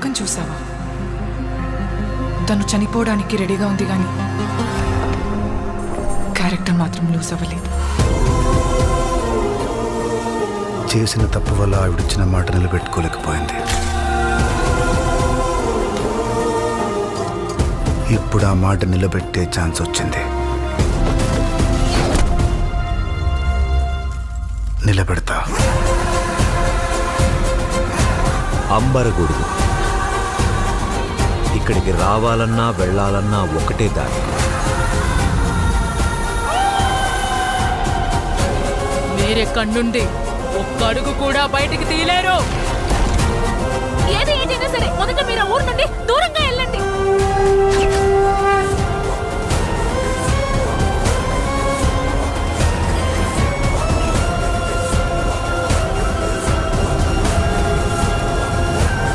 అక్కను చూసావా? తను చనిపోవడానికి రెడీగా ఉంది కానీ క్యారెక్టర్ మాత్రం లూజ్ అవ్వలేదు. చేసిన తప్పు వల్ల ఆవిడిచ్చిన మాట నిలబెట్టుకోలేకపోయింది. ఇప్పుడు ఆ మాట నిలబెట్టే ఛాన్స్ వచ్చింది. నిలబెడతా. అంబరగొడుగు ఇక్కడికి రావాలన్నా వెళ్ళాలన్నా ఒకటే దారి. మీరెక్కడి నుండి ఒక్క అడుగు కూడా బయటికి తీయలేరు. ఏది ఏదైనా సరే మొదట మీరు ఊరు నుండి దూరం